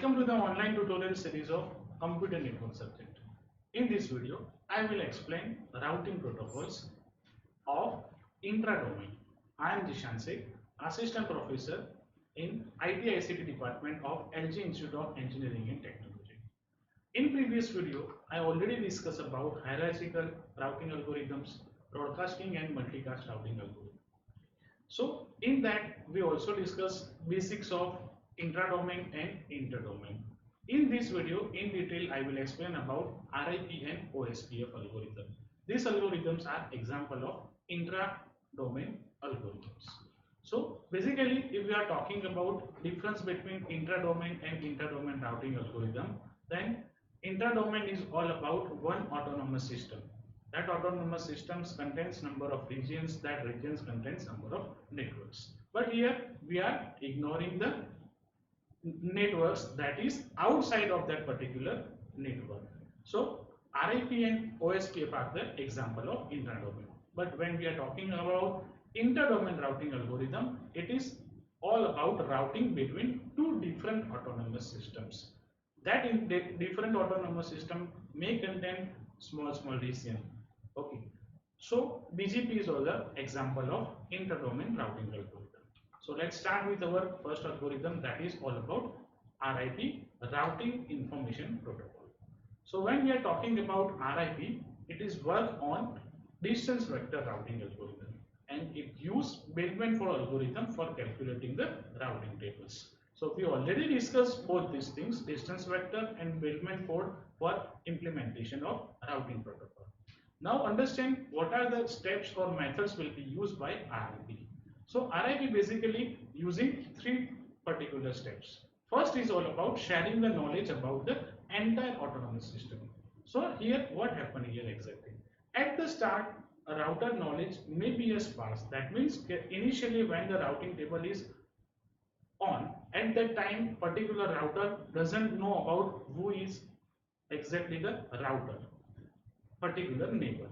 Welcome to the online tutorial series of Computer Network subject. In this video, I will explain routing protocols of intra-domain. I am Jishan Sheikh, Assistant Professor in IT/ICT Department of LG Institute of Engineering and Technology. In previous video, I already discussed about hierarchical routing algorithms, broadcasting and multicast routing algorithms. So in that we also discuss basics of intra-domain and inter-domain. In this video in detail I will explain about RIP and OSPF algorithm. These algorithms are example of intra-domain algorithms. So basically if we are talking about difference between intra-domain and inter-domain routing algorithm, then intra-domain is all about one autonomous system. That autonomous systems contains number of regions, that regions contains number of networks. But here we are ignoring the networks that is outside of that particular network. So RIP and OSPF are the example of intra-domain. But when we are talking about inter-domain routing algorithm, it is all about routing between two different autonomous systems. That in different autonomous system may contain small region. Okay, so BGP is all the example of inter-domain routing algorithm. So let's start with our first algorithm, that is all about RIP, routing information protocol. So when we are talking about RIP, it is work on distance vector routing algorithm, and it uses Bellman-Ford algorithm for calculating the routing tables. So we already discussed both these things, distance vector and Bellman-Ford, for implementation of routing protocol. Now understand what are the steps or methods will be used by RIP. So RIP basically using three particular steps. First is all about sharing the knowledge about the entire autonomous system. So here what happened here exactly? At the start, a router knowledge may be a sparse. That means initially when the routing table is on, at that time particular router doesn't know about who is exactly the router, particular neighbor.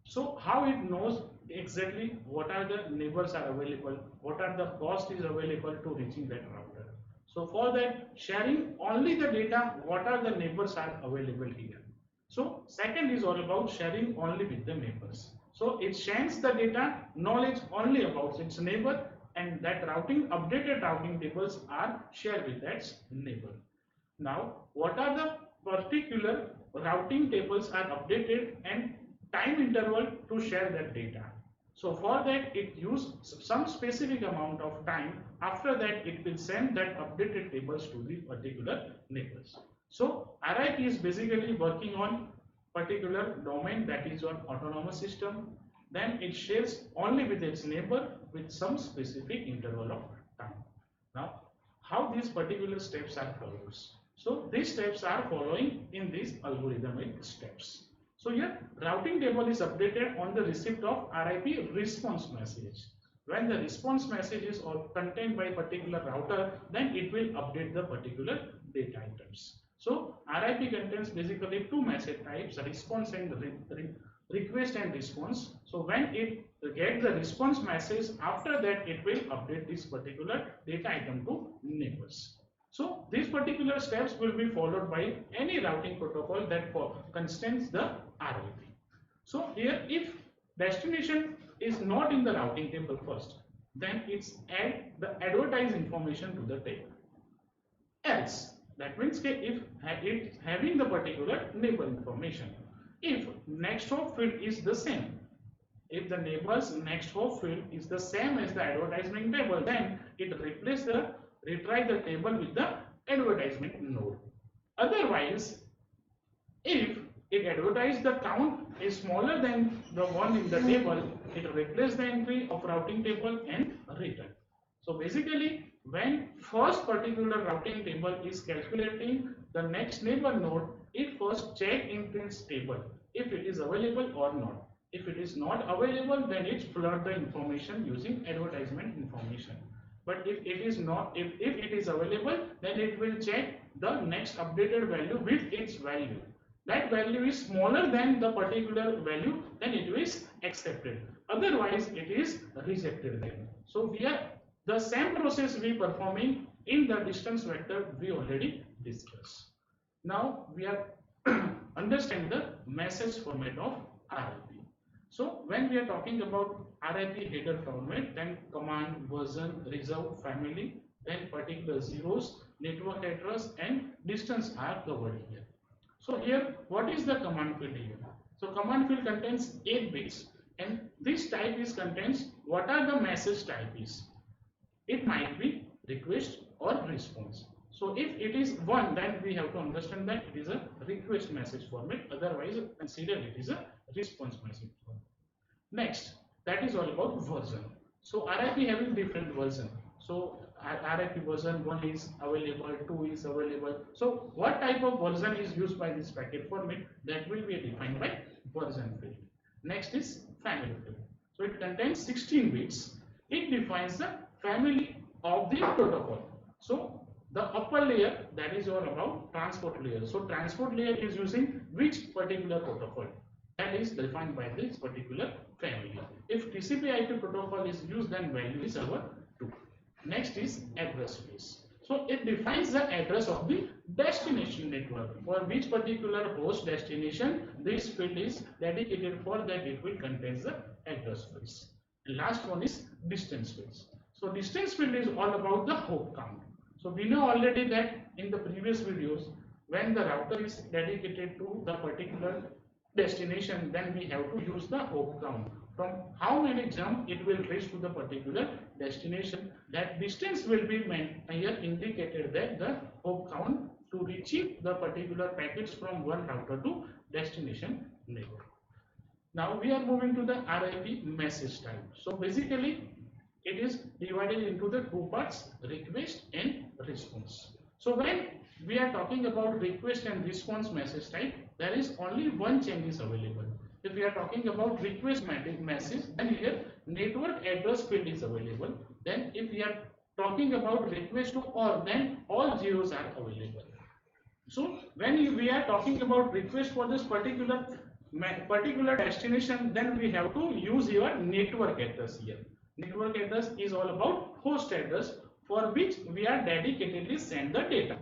So how it knows exactly what are the neighbors are available, what are the cost is available to reaching that router. So for that, sharing only the data what are the neighbors are available here. So second is all about sharing only with the neighbors. So it shares the data knowledge only about its neighbor, and that routing updated routing tables are shared with that neighbor. Now what are the particular routing tables are updated and time interval to share that data. So for that it use some specific amount of time. After that it will send that updated tables to the particular neighbors. So RIP is basically working on particular domain, that is on autonomous system. Then it shares only with its neighbor with some specific interval of time. Now how these particular steps are followed? So these steps are following in these algorithmic steps. So here routing table is updated on the receipt of RIP response message. When the response message is contained by particular router, then it will update the particular data items. So RIP contains basically two message types, response and request and response. So when it gets the response message, after that it will update this particular data item to neighbors. So these particular steps will be followed by any routing protocol that contains the RIP. So here if destination is not in the routing table first, then it's add the advertised information to the table. Else, that means if it's having the particular neighbor information. If next hop field is the same, if the neighbor's next hop field is the same as the advertisement table, then it retry the table with the advertisement node. Otherwise, if it advertise the count is smaller than the one in the table, it replace the entry of routing table and return. So basically when first particular routing table is calculating the next neighbor node, it first check in its table if it is available or not. If it is not available, then it flood the information using advertisement information. But if it is not, if it is available, then it will check the next updated value with its value. That value is smaller than the particular value, then it is accepted. Otherwise, it is rejected then. So we are the same process we performing in the distance vector we already discuss. Now we are understand the message format of RIP. So when we are talking about RIP header format, then command, version, reserve, family, then particular zeros, network address and distance are covered here. So here, what is the command field here? So command field contains 8 bits and this type is contains what are the message type is. It might be request or response. So if it is 1, then we have to understand that it is a request message format, otherwise consider it is a response message format. Next, that is all about version. So RIP having different version. So RIP version 1 is available, 2 is available. So what type of version is used by this packet format, that will be defined by version field. Next is family field. So it contains 16 bits. It defines the family of the protocol. So the upper layer, that is all about transport layer. So transport layer is using which particular protocol, that is defined by this particular family. If TCP/IP protocol is used, then value is our 2. Next is address space. So it defines the address of the destination network, for which particular host destination this field is dedicated for, that it will contain the address space. Last one is distance fields. So distance field is all about the hop count. So we know already that in the previous videos, when the router is dedicated to the particular destination, then we have to use the hop count. From how many jump it will reach to the particular destination, that distance will be here indicated, that the hop count to reaching the particular packets from one router to destination network. Now we are moving to the RIP message type. So basically it is divided into the 2 parts, request and response. So when we are talking about request and response message type, there is only one change is available. If we are talking about request message, then here network address field is available. Then if we are talking about request to all, then all zeros are available. So when we are talking about request for this particular destination, then we have to use your network address here. Network address is all about host address, for which we are dedicatedly send the data.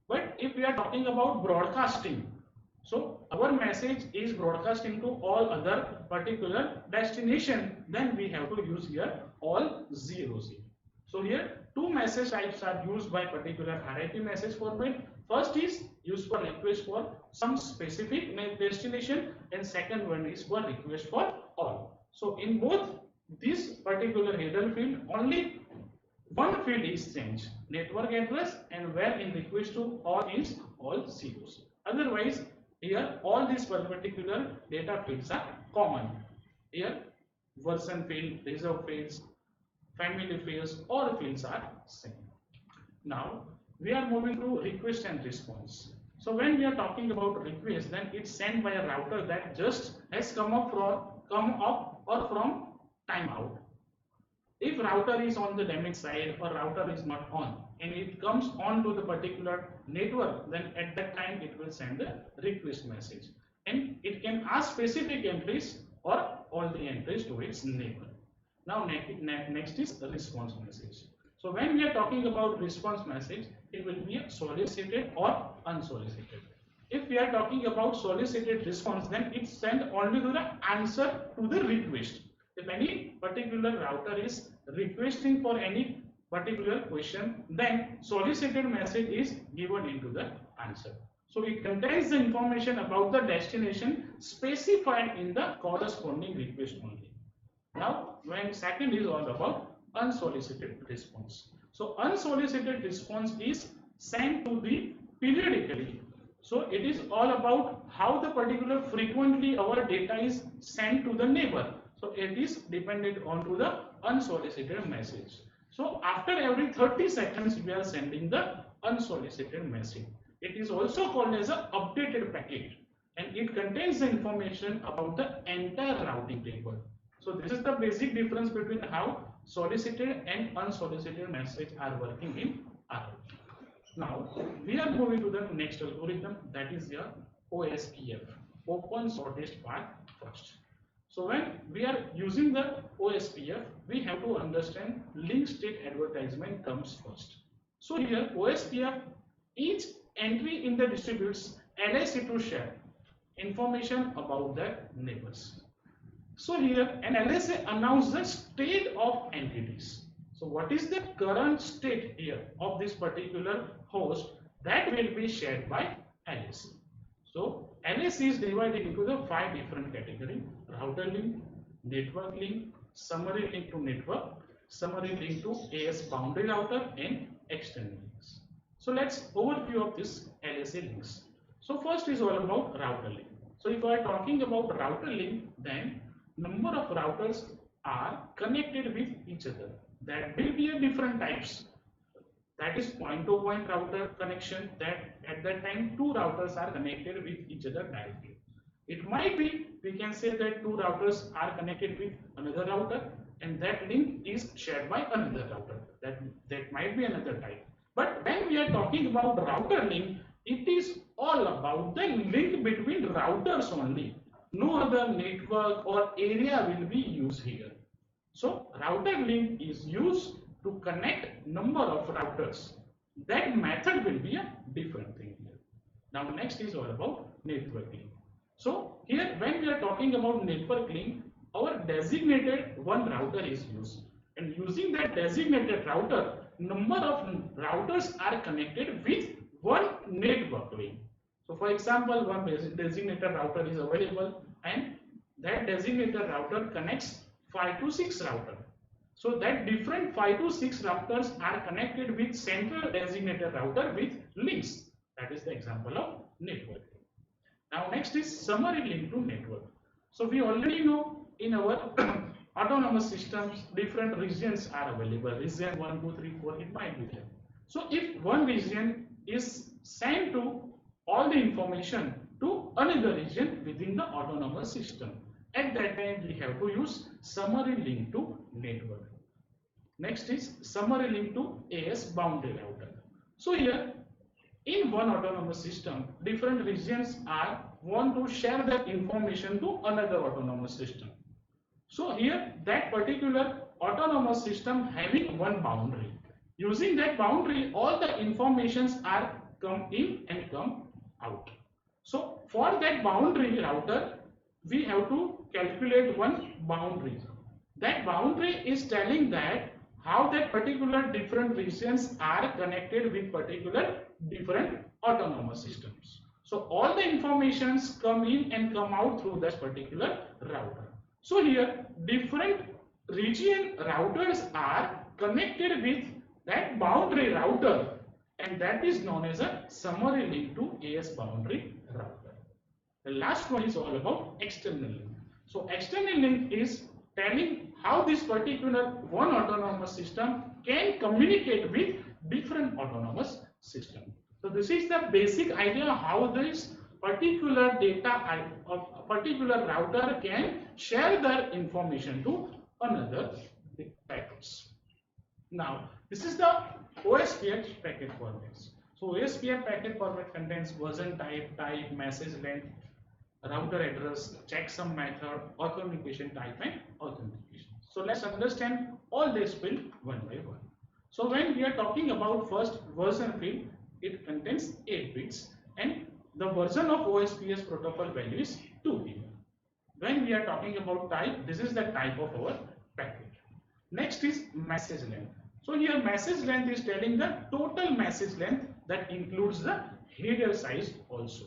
But if we are talking about broadcasting, so our message is broadcasting to all other particular destination, then we have to use here all zeros here. So here 2 message types are used by particular RIP message format. First is used for request for some specific destination, and second one is for request for all. So in both this particular header field, only one field is changed, network address, and where in request to all is all zeros. Otherwise here all these particular data fields are common. Here version field, reserve fields, family fields, all fields are same. Now we are moving to request and response. So when we are talking about request, then it's sent by a router that just has come up or from timeout. If router is on the damage side or router is not on and it comes on to the particular network, then at that time it will send a request message, and it can ask specific entries or all the entries to its neighbor. Now next is the response message. So when we are talking about response message, it will be solicited or unsolicited. If we are talking about solicited response, then it sends only to the answer to the request. If any particular router is requesting for any particular question, then solicited message is given into the answer. So it contains the information about the destination specified in the corresponding request only. Now when second is all about unsolicited response. So unsolicited response is sent to the periodically. So it is all about how the particular frequently our data is sent to the neighbor. So it is dependent on to the unsolicited message. So after every 30 seconds we are sending the unsolicited message. It is also called as an updated packet, and it contains the information about the entire routing table. So this is the basic difference between how solicited and unsolicited message are working in RIP. Now we are moving to the next algorithm, that is your OSPF, Open Shortest Path First. So when we are using the OSPF, we have to understand link state advertisement comes first. So here OSPF, each entry in the distributes LIC to share information about their neighbors. So here an LSA announces the state of entities. So what is the current state here of this particular host that will be shared by LSA. So LSA is divided into the 5 different categories: router link, network link, summary link to network, summary link to AS boundary router, and external links. So let's overview of this LSA links. So first is all about router link. So if I are talking about router link, then number of routers are connected with each other. That will be a different types. That is point-to-point router connection, that at that time 2 routers are connected with each other directly. It might be, we can say that 2 routers are connected with another router and that link is shared by another router. That might be another type. But when we are talking about router link, it is all about the link between routers only. No other network or area will be used here. So router link is used to connect number of routers. That method will be a different thing here. Now next is all about network link. So here when we are talking about network link, our designated one router is used, and using that designated router, number of routers are connected with one network link. So for example, one designated router is available and that designated router connects 5 to 6 routers. So that different 5 to 6 routers are connected with central designated router with links. That is the example of network. Now next is summary link to network. So we already know in our autonomous systems different regions are available. Region 1, 2, 3, 4, it might be there. So if one region is sent to all the information to another region within the autonomous system, at that time we have to use summary link to network. Next is summary link to AS boundary router. So here in one autonomous system, different regions want to share that information to another autonomous system. So here that particular autonomous system having one boundary. Using that boundary, all the informations are come in and come out. So for that boundary router, we have to calculate one boundary. That boundary is telling that how that particular different regions are connected with particular different autonomous systems. So all the informations come in and come out through that particular router. So here different region routers are connected with that boundary router, and that is known as a summary link to AS boundary router. The last one is all about external link. So external link is telling how this particular one autonomous system can communicate with different autonomous system. So this is the basic idea how this particular data of a particular router can share their information to another packets. Now this is the OSPF packet formats. So OSPF packet format contains version type, message length, router address, checksum method, authentication type, and authentication. So let's understand all this field one by one. So when we are talking about first version field, it contains 8 bits and the version of OSPF protocol value is 2 here. When we are talking about type, this is the type of our packet. Next is message length. So here message length is telling the total message length that includes the header size also.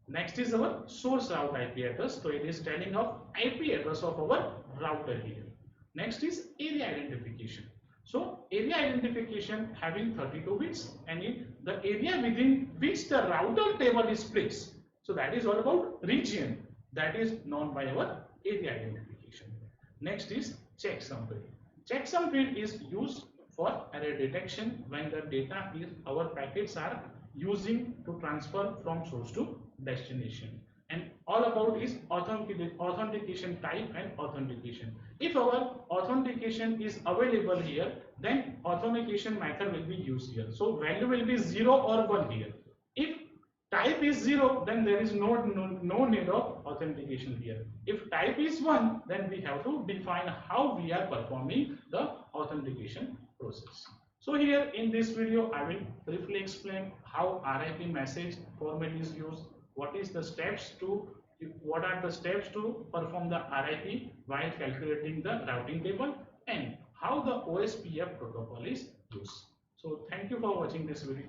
Next is our source route IP address. So it is telling of IP address of our router here. Next is area identification. So area identification having 32 bits and the area within which the router table is placed. So that is all about region, that is known by our area identification. Next is checksum field. Checksum field is used for error detection when the data is our packets are using to transfer from source to destination, and all about is authentication type and authentication. If our authentication is available here, then authentication method will be used here. So value will be 0 or 1 here. If type is 0, then there is no need of authentication here. If type is 1, then we have to define how we are performing the authentication process. So here in this video, I will briefly explain how RIP message format is used, what are the steps to perform the RIP while calculating the routing table, and how the OSPF protocol is used. So thank you for watching this video.